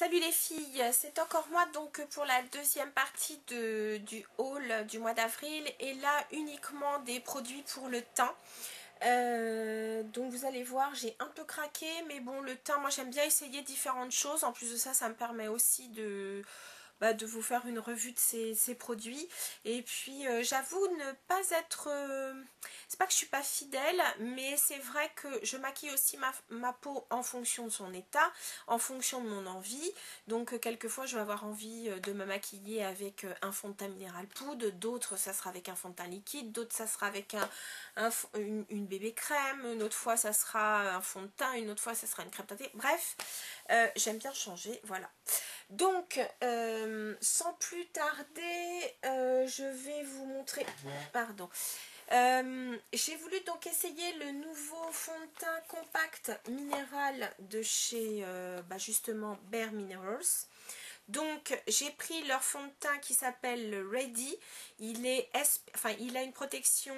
Salut les filles, c'est encore moi donc pour la deuxième partie du haul du mois d'avril et là uniquement des produits pour le teint. Donc vous allez voir, j'ai un peu craqué, mais bon, le teint, moi j'aime bien essayer différentes choses. En plus de ça, ça me permet aussi de vous faire une revue de ces produits. Et puis j'avoue ne pas être c'est pas que je suis pas fidèle, mais c'est vrai que je maquille aussi ma peau en fonction de son état, en fonction de mon envie. Donc quelquefois je vais avoir envie de me maquiller avec un fond de teint minéral poudre, d'autres ça sera avec un fond de teint liquide, d'autres ça sera avec une bébé crème, une autre fois ça sera un fond de teint, une autre fois ça sera une crème teintée. Bref, j'aime bien changer, voilà. Donc, sans plus tarder, je vais vous montrer... Pardon. J'ai voulu donc essayer le nouveau fond de teint compact minéral de chez, justement, Bare Minerals. Donc, j'ai pris leur fond de teint qui s'appelle le Ready. Il a une protection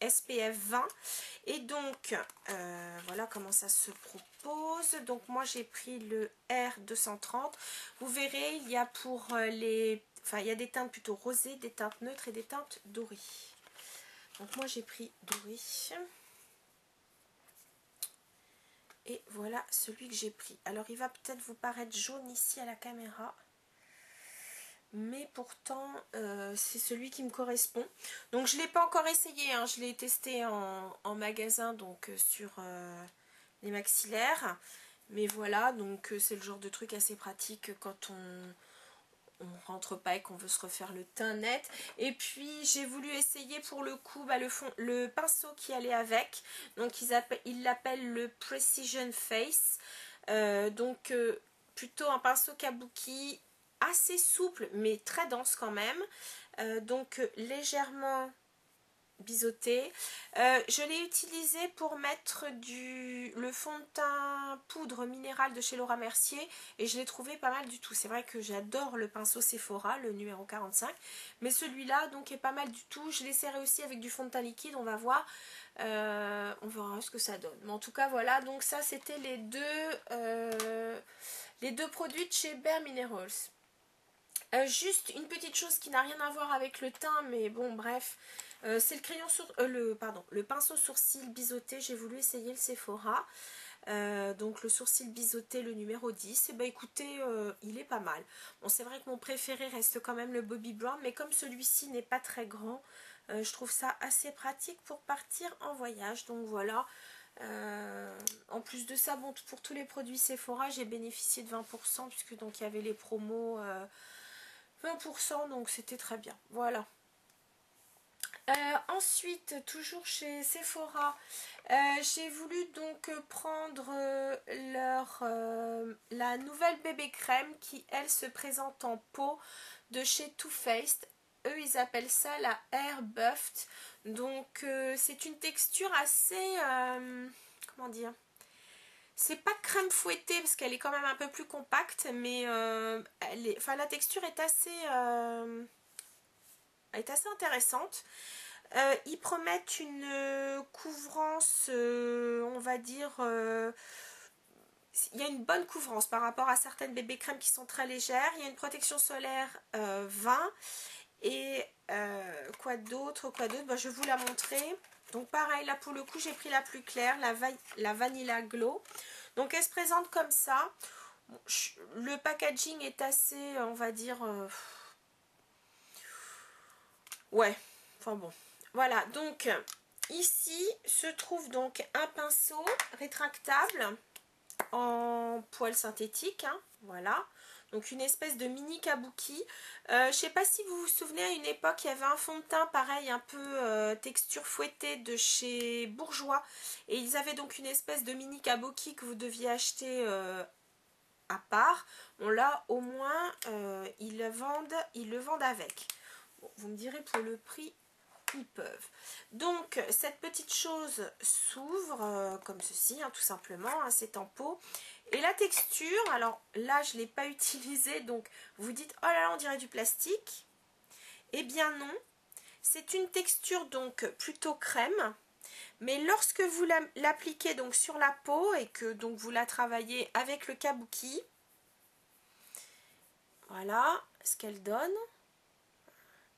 SPF 20. Et donc, voilà comment ça se propose. Donc, moi, j'ai pris le R230. Vous verrez, il y a pour il y a des teintes plutôt rosées, des teintes neutres et des teintes dorées. Donc, moi, j'ai pris doré. Et voilà celui que j'ai pris. Alors, il va peut-être vous paraître jaune ici à la caméra. Mais pourtant, c'est celui qui me correspond. Donc, je ne l'ai pas encore essayé. Hein. Je l'ai testé en magasin, donc sur les maxillaires. Mais voilà, donc c'est le genre de truc assez pratique quand on rentre pas et qu'on veut se refaire le teint net. Et puis j'ai voulu essayer pour le coup le pinceau qui allait avec. Donc il l'appelle le Precision Face. Plutôt un pinceau kabuki assez souple mais très dense quand même. Légèrement biseauté. Je l'ai utilisé pour mettre le fond de teint poudre minérale de chez Laura Mercier et je l'ai trouvé pas mal du tout. C'est vrai que j'adore le pinceau Sephora, le numéro 45, mais celui-là donc est pas mal du tout. Je l'essaierai aussi avec du fond de teint liquide, on va voir. On verra ce que ça donne. Mais en tout cas voilà, donc ça c'était les deux produits de chez Bare Minerals. Juste une petite chose qui n'a rien à voir avec le teint, mais bon bref, c'est le crayon le pinceau sourcil biseauté. J'ai voulu essayer le Sephora, donc le sourcil biseauté, le numéro 10. Et bah écoutez, il est pas mal. Bon, c'est vrai que mon préféré reste quand même le Bobbi Brown, mais comme celui-ci n'est pas très grand, je trouve ça assez pratique pour partir en voyage. Donc voilà. En plus de ça, bon, pour tous les produits Sephora, j'ai bénéficié de 20% puisque donc il y avait les promos 20%, donc c'était très bien. Voilà. Ensuite, toujours chez Sephora, j'ai voulu donc prendre la nouvelle bébé crème qui, elle, se présente en pot de chez Too Faced. Eux, ils appellent ça la Air Buffed. Donc, c'est une texture assez... comment dire ? C'est pas crème fouettée parce qu'elle est quand même un peu plus compacte, mais la texture est assez intéressante. Ils promettent une couvrance, on va dire, il y a une bonne couvrance par rapport à certaines bébés crèmes qui sont très légères. Il y a une protection solaire 20 et quoi d'autre, je vais vous la montrer. Donc pareil, là pour le coup j'ai pris la plus claire, la Vanilla Glow. Donc elle se présente comme ça. Le packaging est assez, on va dire, ouais, enfin bon. Voilà, donc ici se trouve donc un pinceau rétractable en poil synthétique, hein, voilà. Donc une espèce de mini kabuki. Je sais pas si vous vous souvenez, à une époque il y avait un fond de teint pareil, un peu texture fouettée de chez Bourjois. Et ils avaient donc une espèce de mini kabuki que vous deviez acheter à part. Bon là au moins ils le vendent avec. Bon, vous me direz pour le prix, ils peuvent. Donc cette petite chose s'ouvre comme ceci, hein, tout simplement, hein, c'est en pot. Et la texture, alors là je ne l'ai pas utilisée, donc vous dites oh là là on dirait du plastique. Eh bien non, c'est une texture donc plutôt crème, mais lorsque vous l'appliquez donc sur la peau et que donc vous la travaillez avec le kabuki, Voilà ce qu'elle donne.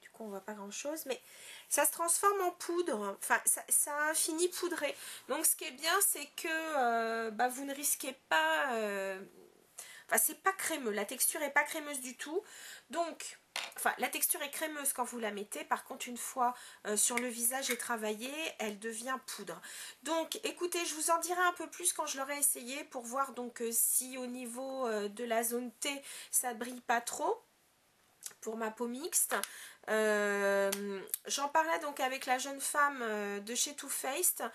Du coup, on voit pas grand chose, mais ça se transforme en poudre. Enfin, ça finit poudré. Donc, ce qui est bien, c'est que vous ne risquez pas... Enfin, c'est pas crémeux. La texture est pas crémeuse du tout. Donc, enfin, la texture est crémeuse quand vous la mettez. Par contre, une fois sur le visage et travaillée, elle devient poudre. Donc, écoutez, je vous en dirai un peu plus quand je l'aurai essayé pour voir donc si au niveau de la zone T, ça brille pas trop pour ma peau mixte. J'en parlais donc avec la jeune femme de chez Too Faced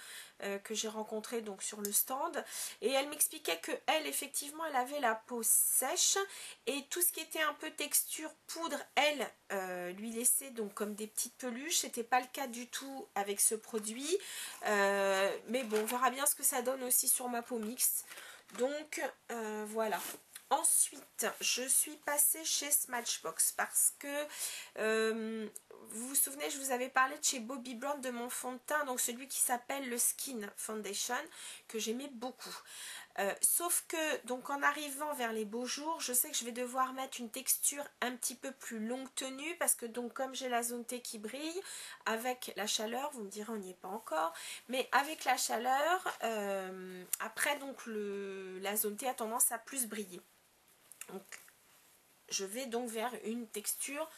que j'ai rencontrée donc sur le stand, et elle m'expliquait que elle, effectivement, elle avait la peau sèche et tout ce qui était un peu texture poudre, elle lui laissait donc comme des petites peluches. C'était pas le cas du tout avec ce produit, mais bon, on verra bien ce que ça donne aussi sur ma peau mixte. Donc voilà. Ensuite, je suis passée chez Smashbox parce que vous vous souvenez, je vous avais parlé de chez Bobbi Brown de mon fond de teint, donc celui qui s'appelle le Skin Foundation, que j'aimais beaucoup. Sauf que, donc en arrivant vers les beaux jours, je sais que je vais devoir mettre une texture un petit peu plus longue tenue, parce que donc comme j'ai la zone T qui brille, avec la chaleur, vous me direz on n'y est pas encore, mais avec la chaleur, après donc la zone T a tendance à plus briller. Donc je vais donc vers une texture,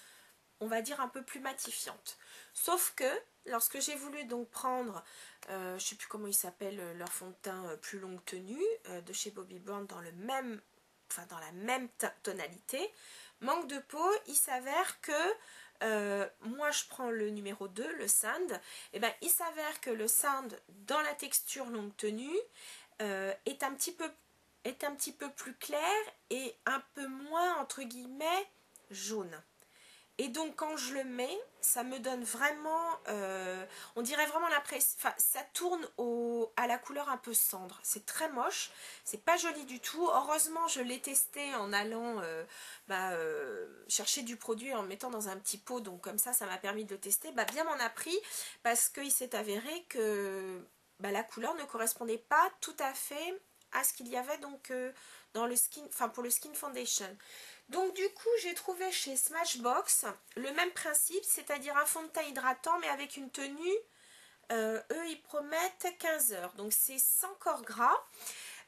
on va dire, un peu plus matifiante. Sauf que lorsque j'ai voulu donc prendre, je ne sais plus comment il s'appelle, leur fond de teint plus longue tenue de chez Bobbi Brown dans dans la même tonalité, manque de peau, il s'avère que moi je prends le numéro 2, le Sand, et ben il s'avère que le Sand dans la texture longue tenue est un petit peu plus clair et un peu moins entre guillemets jaune. Et donc quand je le mets, ça me donne vraiment, on dirait vraiment l'impression, enfin ça tourne à la couleur un peu cendre. C'est très moche, c'est pas joli du tout. Heureusement je l'ai testé en allant chercher du produit, en le mettant dans un petit pot, donc comme ça m'a permis de le tester. Bien m'en a pris, parce qu'il s'est avéré que la couleur ne correspondait pas tout à fait à ce qu'il y avait donc dans le skin, enfin pour le Skin Foundation. Donc du coup j'ai trouvé chez Smashbox le même principe, c'est-à-dire un fond de teint hydratant mais avec une tenue, eux ils promettent 15 heures, donc c'est sans corps gras,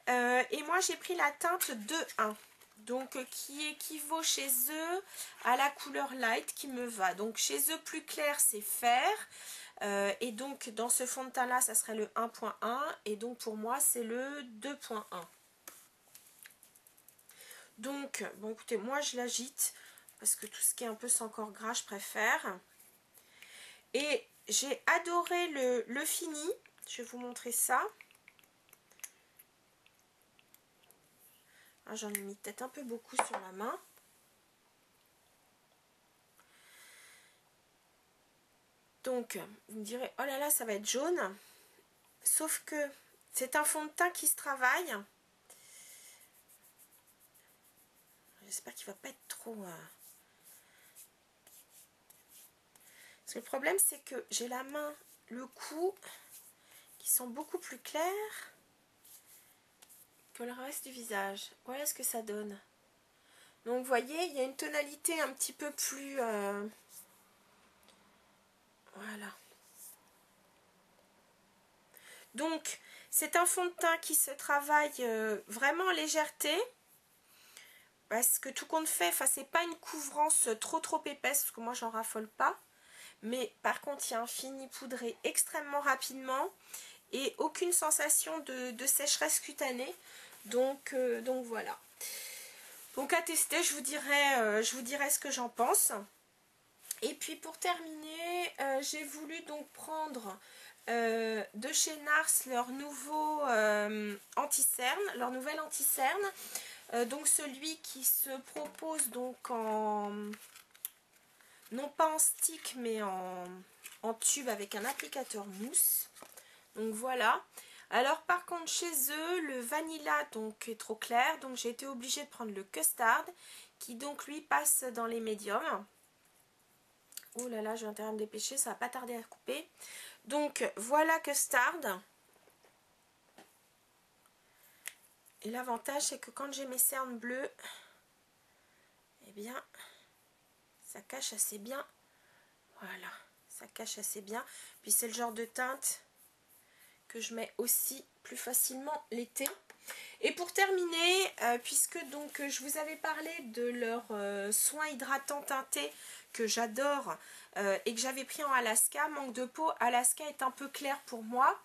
et moi j'ai pris la teinte 2-1, donc qui équivaut chez eux à la couleur light qui me va. Donc chez eux plus clair c'est fer, et donc dans ce fond de teint là ça serait le 1.1, et donc pour moi c'est le 2.1. Donc, bon écoutez, moi je l'agite, parce que tout ce qui est un peu sans corps gras, je préfère. Et j'ai adoré le fini, je vais vous montrer ça. Ah, j'en ai mis peut-être un peu beaucoup sur la main. Donc, vous me direz, oh là là, ça va être jaune. Sauf que c'est un fond de teint qui se travaille. J'espère qu'il ne va pas être trop... Parce que le problème, c'est que j'ai la main, le cou, qui sont beaucoup plus clairs que le reste du visage. Voilà ce que ça donne. Donc, vous voyez, il y a une tonalité un petit peu plus... Voilà. Donc, c'est un fond de teint qui se travaille vraiment en légèreté. Parce que tout compte fait, enfin, c'est pas une couvrance trop épaisse, parce que moi, j'en raffole pas. Mais par contre, il y a un fini poudré extrêmement rapidement et aucune sensation de sécheresse cutanée. Donc voilà. Donc à tester, je vous dirai ce que j'en pense. Et puis pour terminer, j'ai voulu donc prendre de chez Nars leur nouveau anti-cerne, leur nouvelle anti-cerne. Donc celui qui se propose donc en... non pas en stick mais en tube avec un applicateur mousse. Donc voilà. Alors par contre chez eux le vanilla donc est trop clair, donc j'ai été obligée de prendre le custard qui donc lui passe dans les médiums. Oh là là, je vais intérêt à me dépêcher, ça va pas tarder à couper. Donc voilà custard. Et l'avantage c'est que quand j'ai mes cernes bleues, eh bien, ça cache assez bien. Voilà, ça cache assez bien. Puis c'est le genre de teinte que je mets aussi plus facilement l'été. Et pour terminer, puisque donc je vous avais parlé de leur soin hydratant teinté que j'adore et que j'avais pris en Alaska, manque de peau, Alaska est un peu clair pour moi.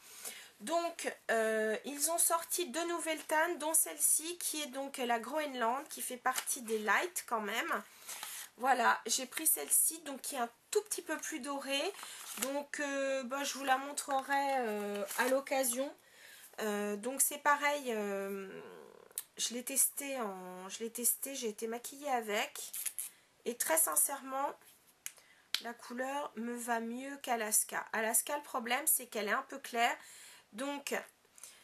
Donc ils ont sorti 2 nouvelles teintes, dont celle-ci qui est donc la Groenland, qui fait partie des lights quand même. Voilà, j'ai pris celle-ci, donc qui est un tout petit peu plus dorée. Donc je vous la montrerai à l'occasion. Donc c'est pareil, je l'ai testé, j'ai été maquillée avec. Et très sincèrement, la couleur me va mieux qu'Alaska. Alaska, le problème, c'est qu'elle est un peu claire. Donc,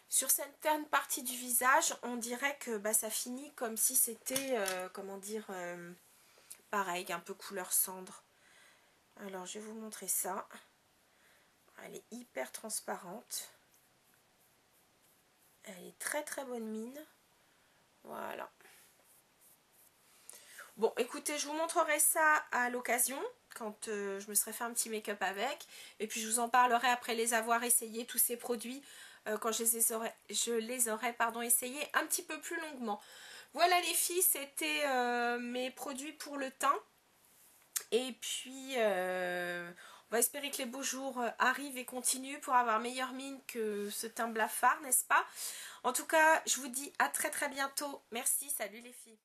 sur certaines parties du visage, on dirait que ça finit comme si c'était, comment dire, pareil, un peu couleur cendre. Alors, je vais vous montrer ça. Elle est hyper transparente. Elle est très très bonne mine. Voilà. Bon, écoutez, je vous montrerai ça à l'occasion, quand je me serai fait un petit make-up avec. Et puis, je vous en parlerai après les avoir essayés, tous ces produits, quand je les aurai essayés un petit peu plus longuement. Voilà les filles, c'était mes produits pour le teint. Et puis, on va espérer que les beaux jours arrivent et continuent pour avoir meilleure mine que ce teint blafard, n'est-ce pas? En tout cas, je vous dis à très très bientôt. Merci, salut les filles.